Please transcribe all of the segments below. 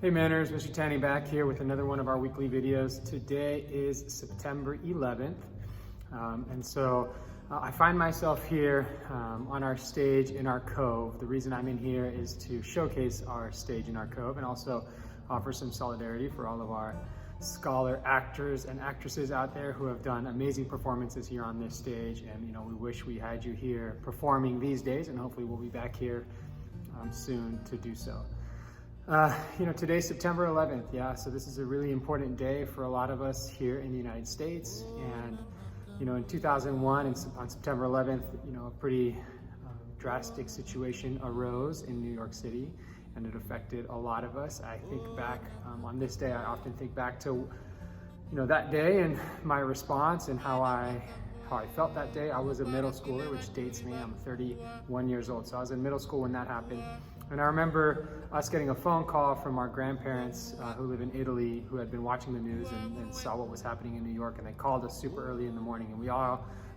Hey Manners, Mr. Tani back here with another one of our weekly videos. Today is September 11th, I find myself here on our stage in our cove. The reason I'm in here is to showcase our stage in our cove and also offer some solidarity for all of our scholar actors and actresses out there who have done amazing performances here on this stage. And we wish we had you here performing these days, and hopefully we'll be back here soon to do so. Today's September 11th, so this is a really important day for a lot of us here in the United States. And in 2001, and on September 11th, a pretty drastic situation arose in New York City, and it affected a lot of us. I think back on this day, I often think back to that day and my response and how I felt that day. I was a middle schooler, which dates me. I'm 31 years old, so I was in middle school when that happened. And I remember us getting a phone call from our grandparents who live in Italy, who had been watching the news and saw what was happening in New York, and they called us super early in the morning. And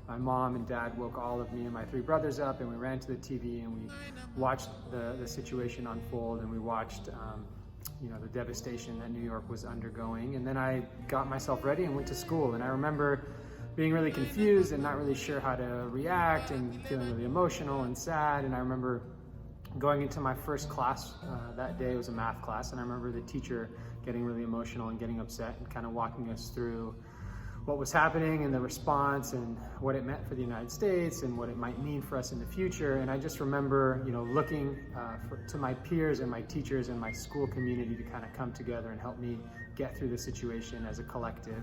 my mom and dad woke all of me and my three brothers up, and we ran to the TV and we watched the situation unfold, and we watched the devastation that New York was undergoing. And then I got myself ready and went to school. And I remember being really confused and not really sure how to react and feeling really emotional and sad. And I remember going into my first class that day. It was a math class, and I remember the teacher getting really emotional and getting upset and kind of walking us through what was happening and the response and what it meant for the United States and what it might mean for us in the future. And I just remember, looking to my peers and my teachers and my school community to kind of come together and help me get through the situation as a collective.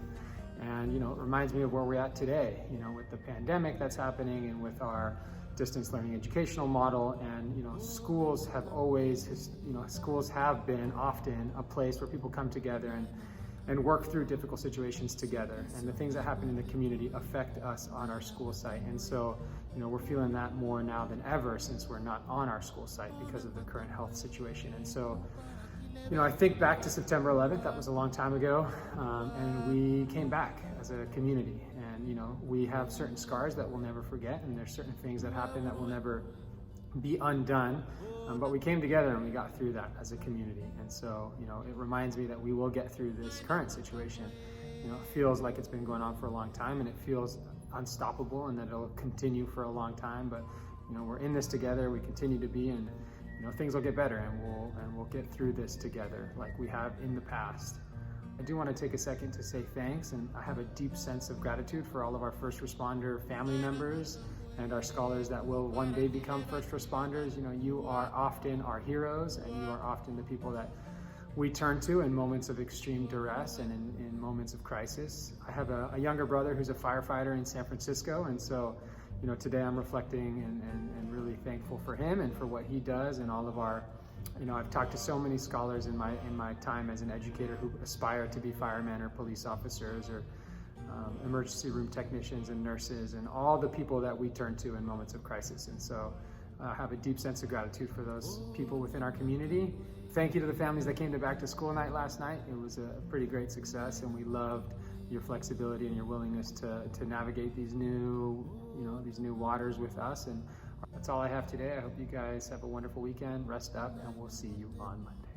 And it reminds me of where we're at today, with the pandemic that's happening and with our distance learning educational model. And schools have been often a place where people come together and work through difficult situations together. And the things that happen in the community affect us on our school site. And so, we're feeling that more now than ever, since we're not on our school site because of the current health situation. And so, I think back to September 11th, that was a long time ago, and we came back as a community. And, we have certain scars that we'll never forget, and there's certain things that happen that will never be undone, but we came together and we got through that as a community. And so, it reminds me that we will get through this current situation. It feels like it's been going on for a long time, and it feels unstoppable, and that it'll continue for a long time, but, we're in this together, we continue to be, and things will get better, and we'll get through this together like we have in the past. I do want to take a second to say thanks, and I have a deep sense of gratitude for all of our first responder family members and our scholars that will one day become first responders. You are often our heroes, and you are often the people that we turn to in moments of extreme duress and in moments of crisis. I have a younger brother who's a firefighter in San Francisco, and so today I'm reflecting and really thankful for him and for what he does, and all of our, I've talked to so many scholars in my time as an educator who aspire to be firemen or police officers or emergency room technicians and nurses, and all the people that we turn to in moments of crisis. And so I have a deep sense of gratitude for those people within our community. Thank you to the families that came to back to school night last night. It was a pretty great success, and we loved your flexibility and your willingness to navigate these new waters with us. And that's all I have today. I hope you guys have a wonderful weekend. Rest up, and we'll see you on Monday.